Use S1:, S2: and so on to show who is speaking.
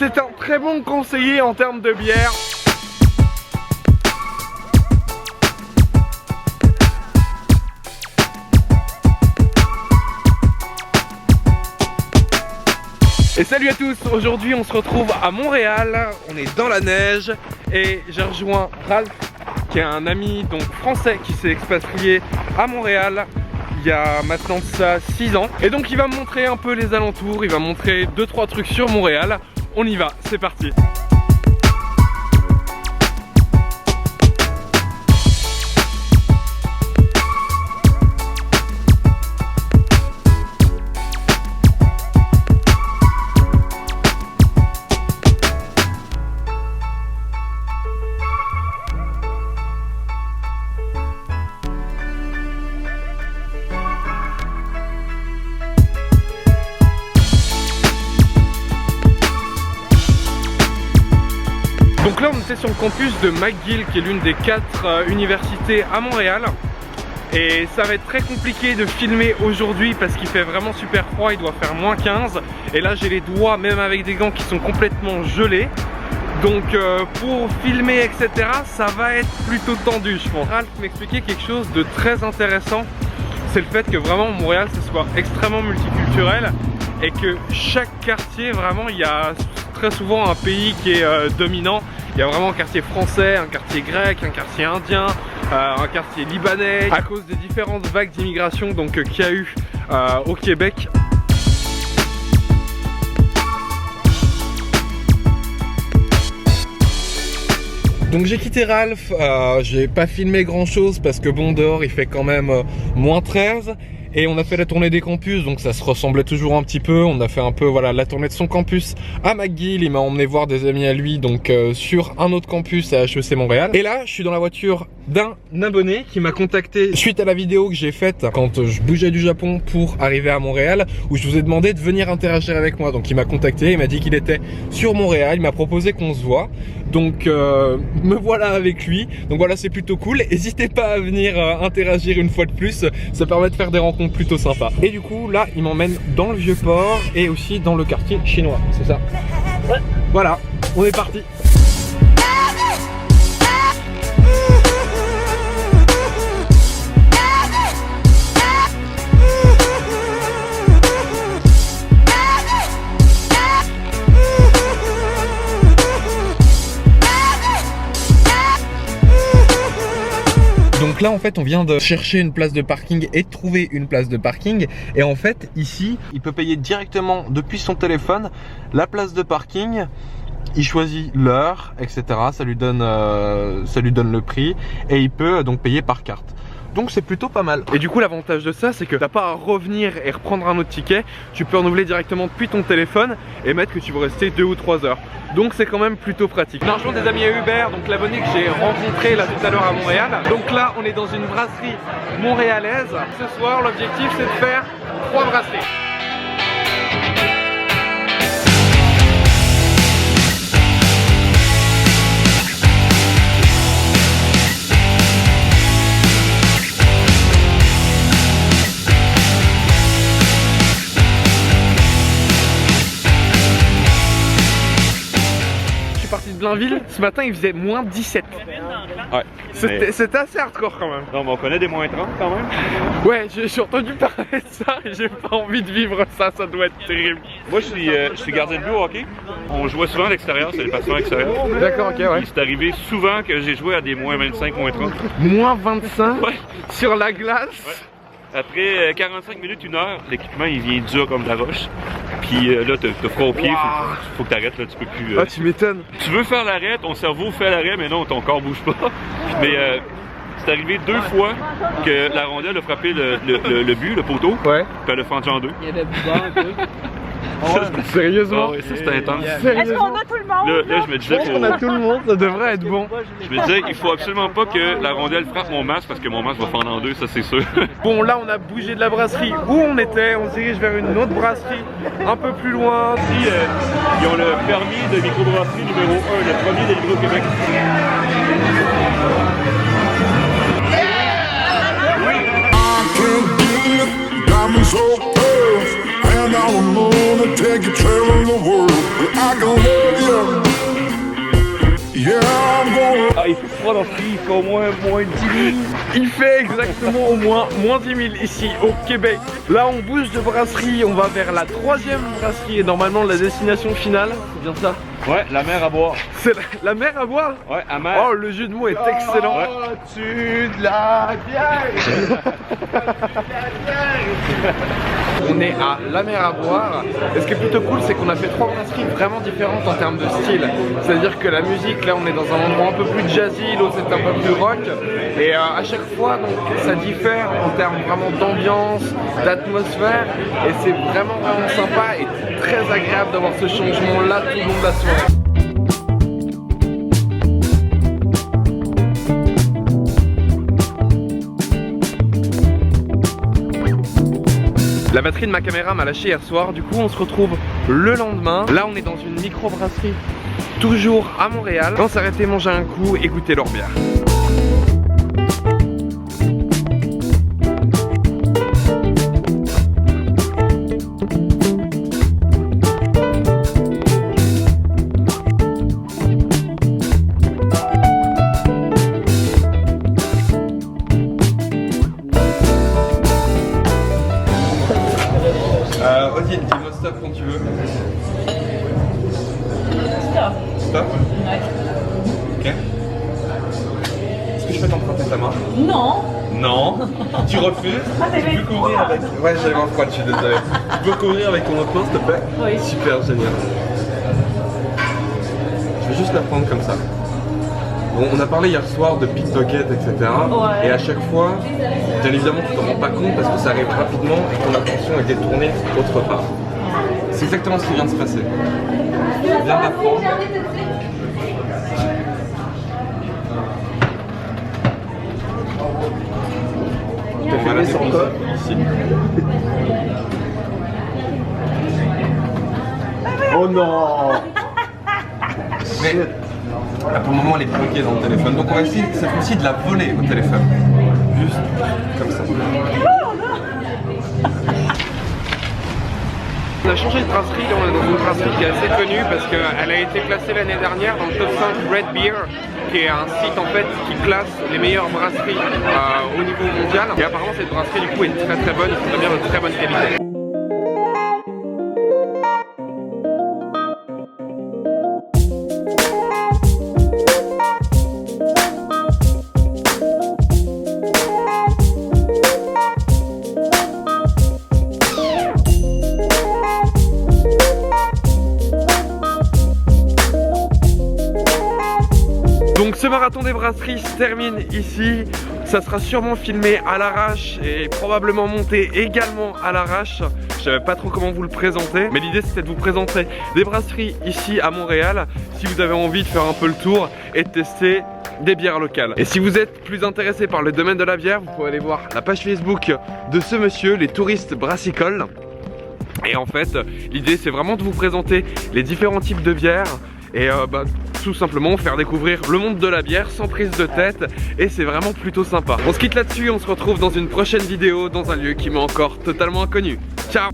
S1: c'est un très bon conseiller en termes de bière. Et salut à tous, aujourd'hui on se retrouve à Montréal, on est dans la neige et j'ai rejoint Ralph qui est un ami donc français qui s'est expatrié à Montréal il y a maintenant de ça 6 ans. Et donc il va me montrer un peu les alentours, il va montrer 2-3 trucs sur Montréal. On y va, c'est parti. Donc là on était sur le campus de McGill qui est l'une des 4 universités à Montréal. Et ça va être très compliqué de filmer aujourd'hui parce qu'il fait vraiment super froid, il doit faire moins 15. Et là j'ai les doigts, même avec des gants, qui sont complètement gelés. Donc pour filmer etc, ça va être plutôt tendu je pense. Ralph m'expliquait quelque chose de très intéressant. C'est le fait que vraiment Montréal ce soit extrêmement multiculturel. Et que chaque quartier vraiment il y a très souvent un pays qui est dominant. Il y a vraiment un quartier français, un quartier grec, un quartier indien, un quartier libanais, à cause des différentes vagues d'immigration donc qu'il y a eu au Québec. Donc j'ai quitté Ralph, j'ai pas filmé grand chose parce que bon, dehors il fait quand même moins 13. Et on a fait la tournée des campus, donc ça se ressemblait toujours un petit peu. On a fait un peu voilà la tournée de son campus à McGill. Il m'a emmené voir des amis à lui donc sur un autre campus à HEC Montréal. Et là je suis dans la voiture d'un abonné qui m'a contacté suite à la vidéo que j'ai faite quand je bougeais du Japon pour arriver à Montréal, où je vous ai demandé de venir interagir avec moi. Donc il m'a contacté, il m'a dit qu'il était sur Montréal, il m'a proposé qu'on se voit. Donc me voilà avec lui. Donc voilà, c'est plutôt cool. N'hésitez pas à venir interagir une fois de plus. Ça permet de faire des rencontres plutôt sympas. Et du coup là il m'emmène dans le Vieux-Port et aussi dans le quartier chinois, c'est ça? Ouais. Voilà, on est parti. Donc là en fait on vient de chercher une place de parking et de trouver une place de parking. Et en fait ici il peut payer directement depuis son téléphone la place de parking. Il choisit l'heure etc, ça lui donne le prix. Et il peut donc payer par carte. Donc c'est plutôt pas mal. Et du coup l'avantage de ça c'est que t'as pas à revenir et reprendre un autre ticket. Tu peux renouveler directement depuis ton téléphone et mettre que tu veux rester 2 ou 3 heures. Donc c'est quand même plutôt pratique. On rejoint des amis à Hubert, donc l'abonné que j'ai rencontré là tout à l'heure à Montréal. Donc là on est dans une brasserie montréalaise. Ce soir l'objectif c'est de faire 3 brasseries. Blainville, ce matin il faisait moins 17.
S2: Ouais.
S1: C'était assez hardcore quand même.
S2: Non mais on connaît des moins 30 quand même.
S1: Ouais, j'ai entendu parler de ça et j'ai pas envie de vivre ça, ça doit être terrible.
S2: Moi je suis gardien de but au hockey. On jouait souvent à l'extérieur, c'est les passions à l'extérieur.
S1: D'accord, ok, ouais.
S2: C'est arrivé souvent que j'ai joué à des moins 25, moins 30.
S1: Moins 25
S2: ouais.
S1: Sur la glace ouais.
S2: Après 45 minutes, 1 heure, l'équipement il vient dur comme de la roche. Puis là, t'as froid aux pieds, faut que t'arrêtes, là, tu peux plus...
S1: Ah, tu m'étonnes.
S2: Tu veux faire l'arrêt, ton cerveau fait l'arrêt, mais non, ton corps bouge pas. Mais c'est arrivé 2 fois que la rondelle a frappé le but, le poteau,
S1: ouais.
S2: Puis elle a fendu en 2.
S3: Il y avait buvard un peu.
S1: Sérieusement?
S2: Oh, ouais, ça c'était intense.
S3: Est-ce qu'on a tout le monde?
S2: Là, je me disais
S1: qu'on a tout le monde, ça devrait être bon.
S2: Je me disais, il faut absolument pas que la rondelle frappe mon masque parce que mon masque va fendre en 2, ça c'est sûr.
S1: Bon, là on a bougé de la brasserie où on était, on se dirige vers une autre brasserie un peu plus loin.
S2: Ici, ils ont le permis de microbrasserie numéro 1, le premier délivré au Québec.
S4: Flying on the moon and take you traveling the world. I can love you. Yeah, I'm going.
S2: Ah, il fait froid dans ce pays, il fait au moins -10 000.
S1: Il fait exactement au moins -10 000 ici au Québec. Là on bouge de brasserie, on va vers la 3e brasserie et normalement la destination finale, c'est bien ça?
S2: Ouais, la mer à boire.
S1: C'est la mer à boire?
S2: Ouais, à mer.
S1: Oh, le jeu de mots est excellent.
S2: Tu de la bière.
S1: On est à la mer à boire. Et ce qui est plutôt cool, c'est qu'on a fait 3 brasseries vraiment différentes en termes de style. C'est-à-dire que la musique, là on est dans un endroit un peu plus jazzy, l'autre c'est un peu plus rock. Et à chaque fois, donc, ça diffère en termes vraiment d'ambiance, d'atmosphère. Et c'est vraiment sympa et très agréable d'avoir ce changement là tout le long de la soirée. La batterie de ma caméra m'a lâché hier soir, du coup on se retrouve le lendemain. Là on est dans une micro-brasserie, toujours à Montréal. On s'arrêter manger un coup et goûter leur bière. Odile, dis-moi stop quand tu veux.
S3: Stop.
S1: Stop?
S3: Ouais.
S1: Ok. Est-ce que je peux t'emprunter ta main?
S3: Non.
S1: Non. Tu refuses?
S3: Ah,
S1: Tu peux courir avec... Ouais, j'avais un froid, je suis désolé. Tu peux courir avec ton autre main s'il te plaît?
S3: Oui.
S1: Super, génial. Je vais juste la prendre comme ça. Bon, on a parlé hier soir de pickpocket, etc.
S3: Ouais.
S1: Et à chaque fois, bien évidemment, tu t'en rends pas compte parce que ça arrive rapidement et que ton attention est détournée autre part. C'est exactement ce qui vient de se passer. Je viens d'apprendre. On va la déposer ici.
S2: Oh non.
S1: Mais là, pour le moment, elle est bloquée dans le téléphone. Donc on va essayer cette fois-ci de la voler au téléphone. Juste comme ça. On a changé de brasserie, là on est dans une brasserie qui est assez connue parce qu'elle a été classée l'année dernière dans le top 5 Red Beer, qui est un site en fait qui classe les meilleures brasseries au niveau mondial. Et apparemment cette brasserie du coup est très très bonne, c'est bien de très bonne qualité. Donc ce marathon des brasseries se termine ici. Ça sera sûrement filmé à l'arrache et probablement monté également à l'arrache. Je savais pas trop comment vous le présenter, mais l'idée c'était de vous présenter des brasseries ici à Montréal si vous avez envie de faire un peu le tour et de tester des bières locales. Et si vous êtes plus intéressé par le domaine de la bière, vous pouvez aller voir la page Facebook de ce monsieur, les touristes brassicoles. Et en fait, l'idée c'est vraiment de vous présenter les différents types de bières et tout simplement faire découvrir le monde de la bière sans prise de tête, et c'est vraiment plutôt sympa. On se quitte là-dessus, on se retrouve dans une prochaine vidéo dans un lieu qui m'est encore totalement inconnu. Ciao!